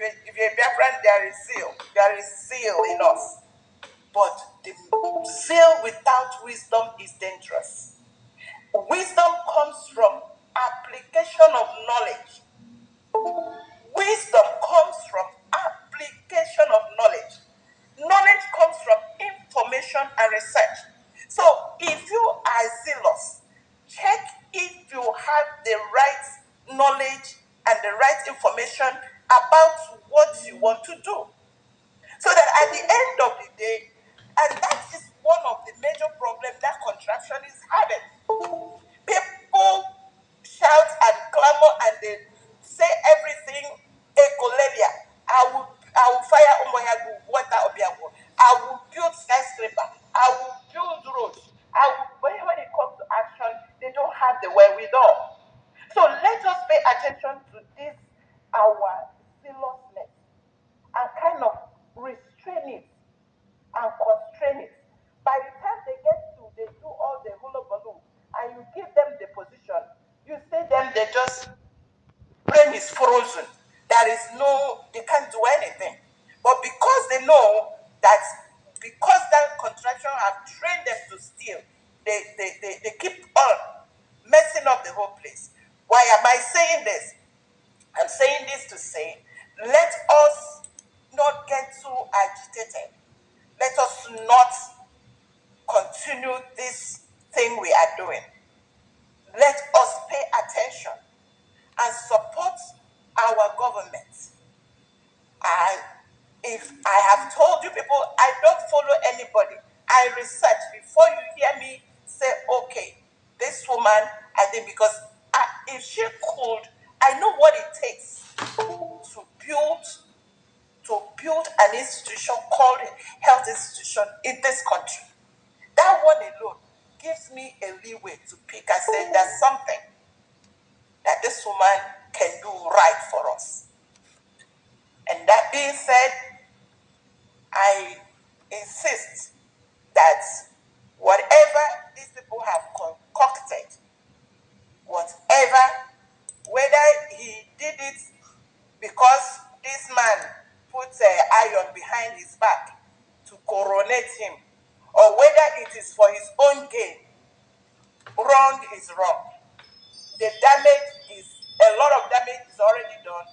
if you're a Biafran, there is zeal in us. But the zeal without wisdom is dangerous. Wisdom comes from application of knowledge. Wisdom comes from application of knowledge. Knowledge comes from information and research. So if you are zealous, check if you have the right knowledge and the right information about what you want to do. So that at the end of the day, and that is one of the major problems that contraction is having. People shout and clamor and they say everything, Ekolelia. I will fire Umoyagu, water Obiago. I will build skyscraper. I will build roads. But when it comes to action, they don't have the wherewithal. So let us pay attention to this, our zealousness, and kind of restrain it and constrain it. By the time they do all the hula baloo, and you give them the position, you say them they just brain is frozen. They can't do anything. But because they know that, because that contraction have trained them to steal, they keep on messing up the whole place. Why am I saying this? I'm saying this to say, let us not get too agitated. Let us not continue this thing we are doing. Let us pay attention and support our government. If I have told you people, I don't follow anybody. I research before you hear me say, okay, this woman, I think because if she could, I know what it takes to build an institution called health institution in this country. That one alone gives me a leeway to pick and say there's something that this woman can do right for us. And that being said, I insist that whatever these people have concocted, whatever, whether he did it because this man puts an iron behind his back to coronate him, or whether it is for his own gain, wrong is wrong. The damage is, a lot of damage is already done,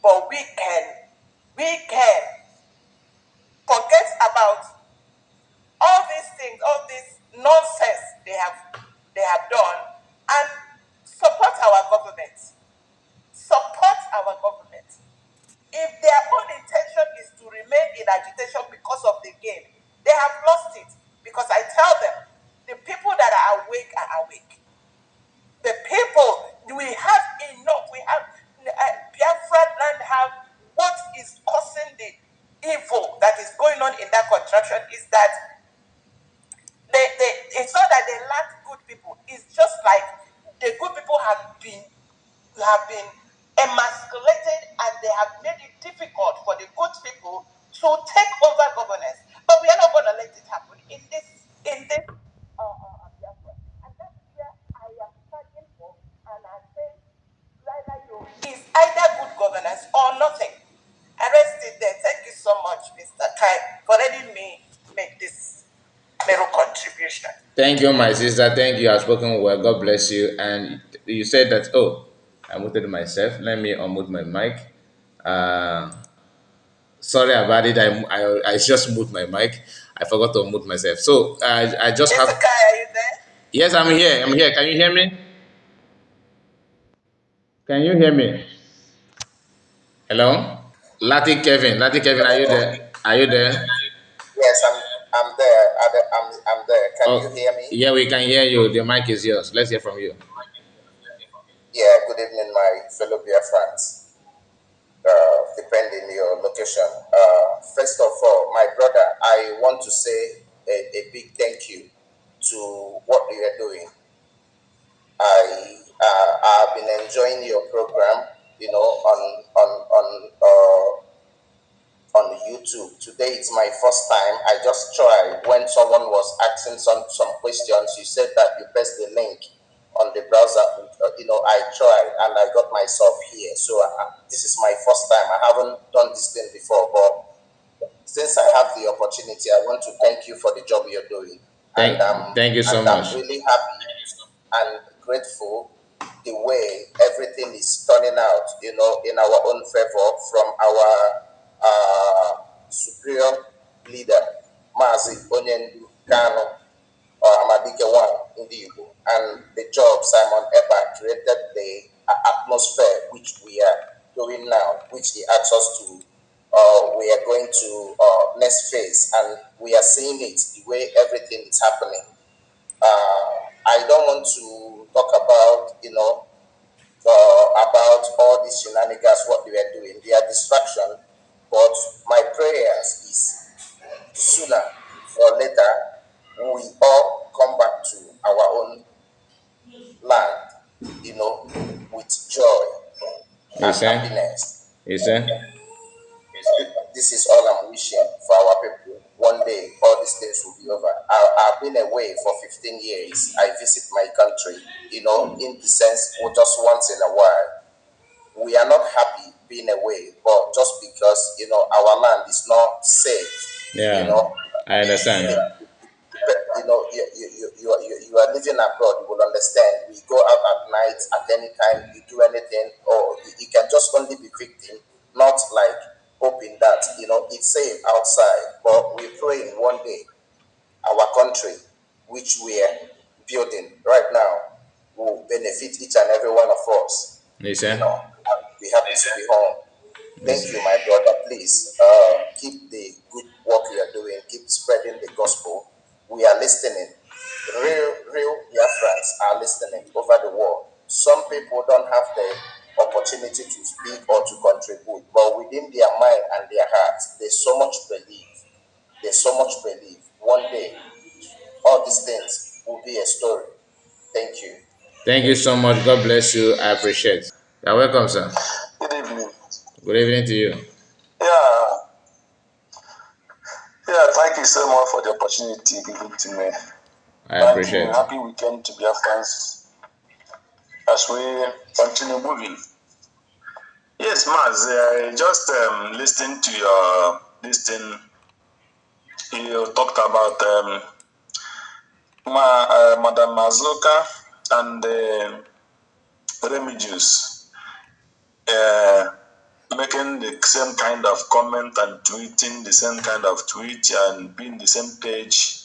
but we can forget about all these things, all this nonsense they have done, and support our government. Support our government. If their own intention is to remain in agitation because of the game, they have lost it. Because I tell them, the people that are awake are awake. The people, we have enough. We have Biafra land have what is causing the evil that is going on in that contraction is that it's not that they lack good people. It's just like the good people have been emasculated, and they have made it difficult for the good people to take over governance. But we are not going to let it happen in this Biafra. And that's where I am fighting for. And I say, it's either good governance or nothing. I rest it there. Thank you so much, Mr. Kai, for letting me make this little contribution. Thank you, my sister. Thank you. You have spoken well. God bless you. And you said that, oh, I muted myself. Let me unmute my mic. Uh, Sorry about it. I just moved my mic. I forgot to mute myself. So I just Mr. have. Kai, are you there? Yes, I'm here. I'm here. Can you hear me? Can you hear me? Hello? Lati Kevin, are you there? Are you there? Yes, I'm there. I'm there. Can you hear me? Yeah, we can hear you. The mic is yours. Let's hear from you. Yeah, good evening, my fellow Biafrans, depending your location. First of all, my brother, I want to say a big thank you to what you are doing. I've been enjoying your program, on YouTube. Today it's my first time. I just tried when someone was asking some questions. You said that you press the link on the browser. I tried and I got myself here. So this is my first time. I haven't done this thing before, but since I have the opportunity, I want to thank you for the job you're doing, Thank you so I'm much. really happy and grateful the way everything is turning out, in our own favor from our superior leader, Mazi Onyendu Kano or Amadike One in the Igbo. And the job Simon Epa created the atmosphere which we are doing now, which he asked us to. We are going to next phase, and we are seeing it the way everything is happening. I don't want to talk about, about all these shenanigans, what they are doing. They are distraction, but my prayers is sooner or later we all come back to our own land, with joy and Listen, happiness. listen. This is all I'm wishing for our people. One day, all these things will be over. I've been away for 15 years. I visit my country, in the sense, just once in a while. We are not happy being away, but just because, our land is not safe, you Yeah, know, I understand. you are living abroad, you will understand. We go out at night at any time, you do anything, or you can just only be victim, not like hoping that it's safe outside. But we're praying one day our country, which we are building right now, will benefit each and every one of us. Listen, And be happy to be home. Thank listen. you, my brother. Please keep the good work you are doing. Keep spreading the gospel. We are listening. Real Biafrans are listening over the world. Some people don't have the opportunity to speak or to contribute, but within their mind and their hearts, there's so much belief. There's so much belief. One day, all these things will be a story. Thank you. Thank you so much. God bless you. I appreciate. You're welcome, sir. Good evening. Good evening to you. Yeah, yeah, thank you so much for the opportunity given to me. I Thank you. appreciate. Happy weekend to Biafrans as we continue moving. Yes, Maz, I just listened to your this thing. You talked about Madam Mazuka and Remigius making the same kind of comment and tweeting the same kind of tweet and being the same page.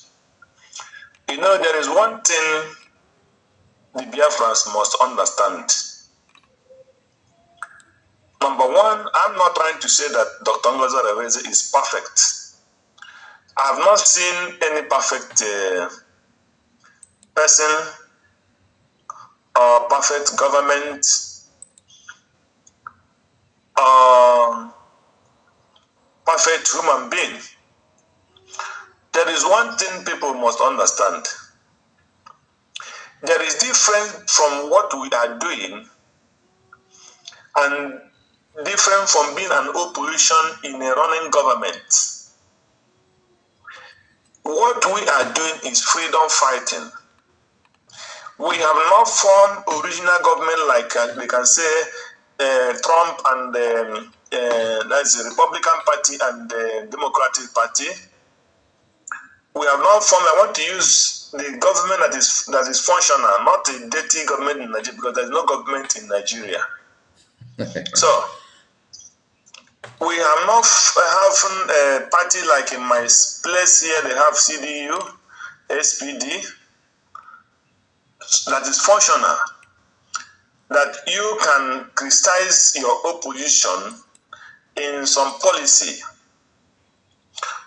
There is one thing the Biafrans must understand. Number one, I'm not trying to say that Dr. Ngozi Areweze is perfect. I have not seen any perfect person or perfect government or perfect human being. There is one thing people must understand. There is difference from what we are doing and different from being an opposition in a running government. What we are doing is freedom fighting. We have not formed original government like they can say Trump and that's the Republican Party and the Democratic Party. We have not formed. I want to use the government that is functional, not a dirty government in Nigeria, because there is no government in Nigeria. So we have not having a party like in my place here. They have CDU, SPD, that is functional. That you can criticize your opposition in some policy.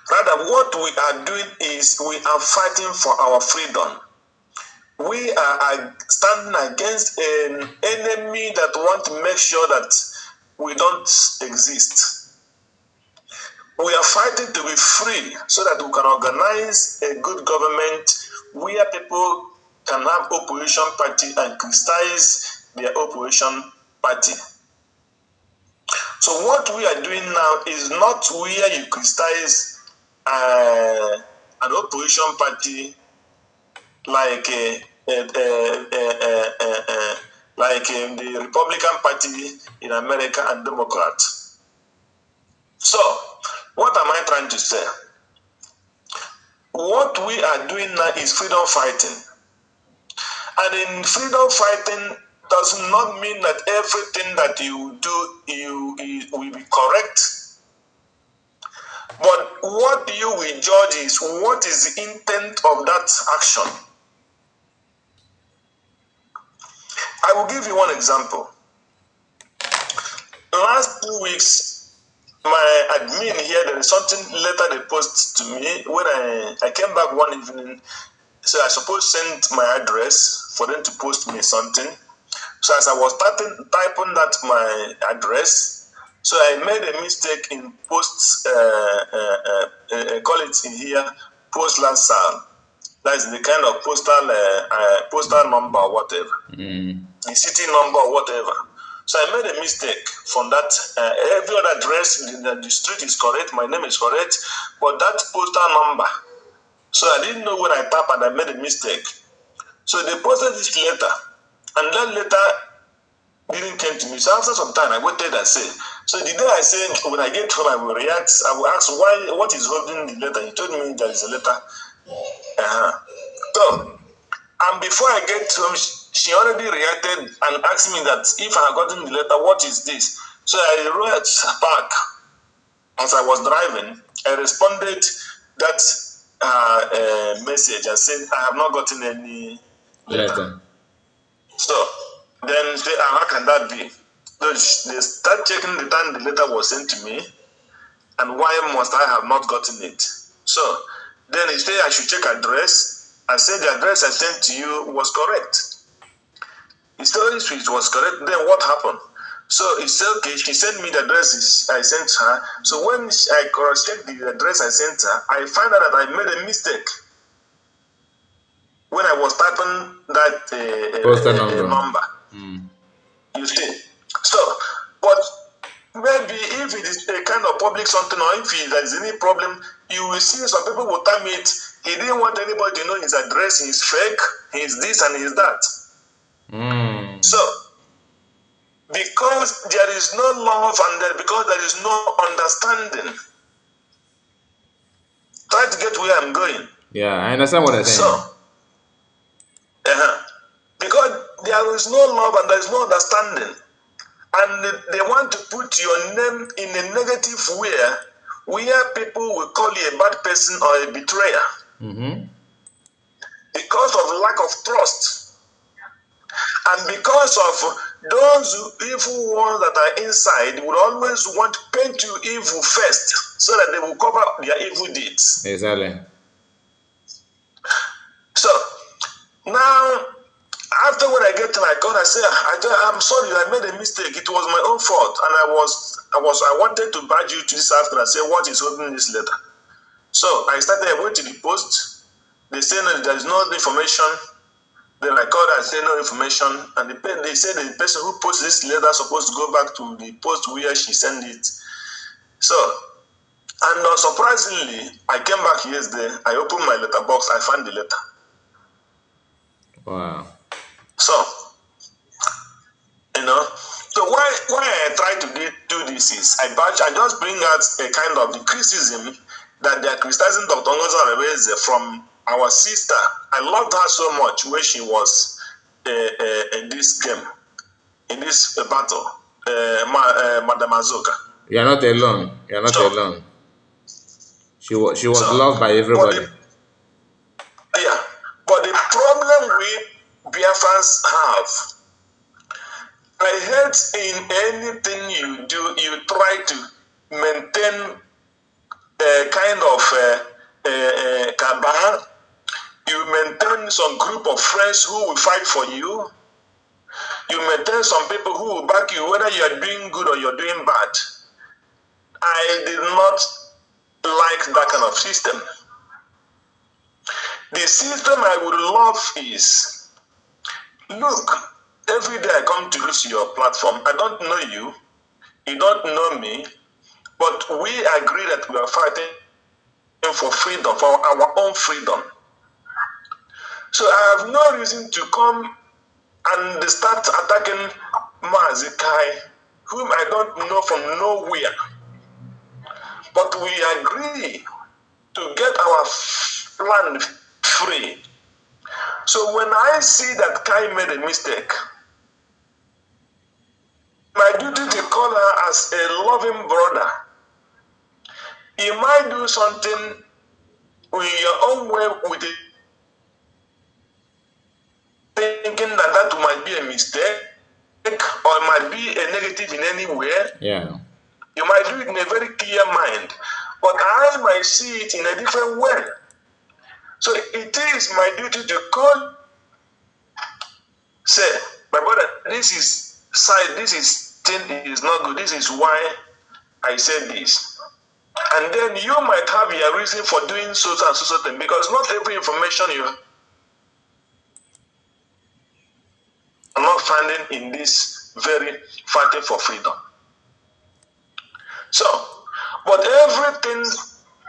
Rather, what we are doing is we are fighting for our freedom. We are standing against an enemy that want to make sure that we don't exist. We are fighting to be free so that we can organize a good government where people can have opposition party and criticize their opposition party. So what we are doing now is not where you criticize an opposition party like like in the Republican Party in America and Democrats. So, what am I trying to say? What we are doing now is freedom fighting. And in freedom fighting does not mean that everything that you do you will be correct. But what you will judge is what is the intent of that action. I will give you one example. Last 2 weeks, my admin here, there is something later they post to me when I came back one evening. So I suppose send my address for them to post me something. So as I was typing that my address, so I made a mistake in post, call it in here, post Lansal. That is the kind of postal number or whatever, the city number or whatever. So I made a mistake from that. Every other address, the street is correct, my name is correct, but that postal number. So I didn't know when I typed and I made a mistake. So they posted this letter, and that letter didn't come to me. So after some time, I waited and said, so the day I said, when I get home, I will react. I will ask, why, what is holding the letter? He told me there is a letter. So, and before I get home, she already reacted and asked me that if I had gotten the letter, what is this? So I wrote back as I was driving. I responded that message and said, I have not gotten any letter. So then say, how can that be? So they start checking the time the letter was sent to me and why must I have not gotten it? So then he said I should check address. I said the address I sent to you was correct. He said it was correct. Then what happened? So he said, okay, she sent me the addresses I sent her. So when I cross-checked the address I sent her, I found out that I made a mistake when I was typing that number. You see? So, but maybe if it is a kind of public something or if there is any problem, you will see some people will tell me it. He didn't want anybody to know his address, he's fake, he's this and he's that. So, because there is no love and because there is no understanding, try to get where I'm going. Yeah, I understand what you're saying. So, because there is no love and there is no understanding, and they want to put your name in a negative way where people will call you a bad person or a betrayer because of lack of trust. And because of those evil ones that are inside would always want to paint you evil first so that they will cover their evil deeds. Exactly. So now, after when I get to my God, I say, I'm sorry, I made a mistake. It was my own fault. And I wanted to badge you to this after. I say, what is holding this letter? So I went to the post. They say no, there is no information. Then I called and said no information. And they said the person who posted this letter is supposed to go back to the post where she sent it. So, and surprisingly, I came back yesterday. I opened my letterbox. I found the letter. Wow. So, so why I try to do this is I just bring out a kind of the criticism that they are criticizing Dr. Ngozi Areweze from our sister. I loved her so much when she was in this game, in this battle, Madam Azoka. You are not alone. You are not alone. She was loved by everybody. But the problem we Biafrans have, I hate in anything you do, you try to maintain a kind of cabal. You maintain some group of friends who will fight for you. You maintain some people who will back you, whether you are doing good or you're doing bad. I did not like that kind of system. The system I would love is, look, every day I come to use your platform. I don't know you. You don't know me. But we agree that we are fighting for freedom, for our own freedom. So I have no reason to come and start attacking Mazikai, whom I don't know from nowhere. But we agree to get our land free. So when I see that Kai made a mistake, my duty to call her as a loving brother. He might do something with your own way with it, thinking that that might be a mistake or might be a negative in any way. Yeah. You might do it in a very clear mind, but I might see it in a different way. So it is my duty to call, say, my brother, this is side, this is thing is not good. This is why I said this. And then you might have your reason for doing so and so thing, because not every information you are not finding in this very fighting for freedom. So, but everything,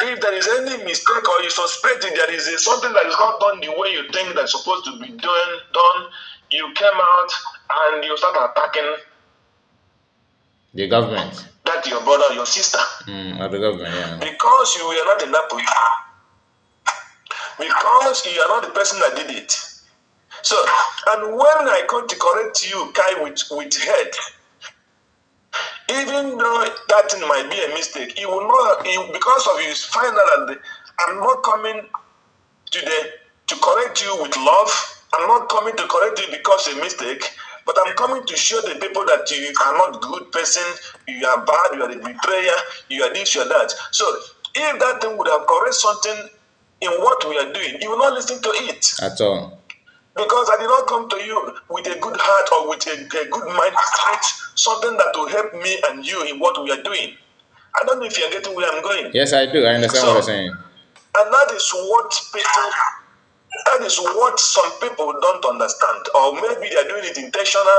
if there is any mistake or you suspect there is something that is not done the way you think that's supposed to be done, you came out and you start attacking The government. that your brother or your sister. Or the government, yeah. Because you were not in that position. Because you are not the person that did it. So, and when I come to correct you, Kai, with head, even though that thing might be a mistake, you will not, because of you find out that I'm not coming today to correct you with love. I'm not coming to correct you because of a mistake, but I'm coming to show the people that you are not good person, you are bad, you are a betrayer, you are this, you are that. So if that thing would have corrected something in what we are doing, you will not listen to it. At all. Because I did not come to you with a good heart or with a good mind to fight something that will help me and you in what we are doing. I don't know if you're getting where I'm going. Yes, I do. I understand what you're saying. And that is what some people don't understand. Or maybe they're doing it intentionally.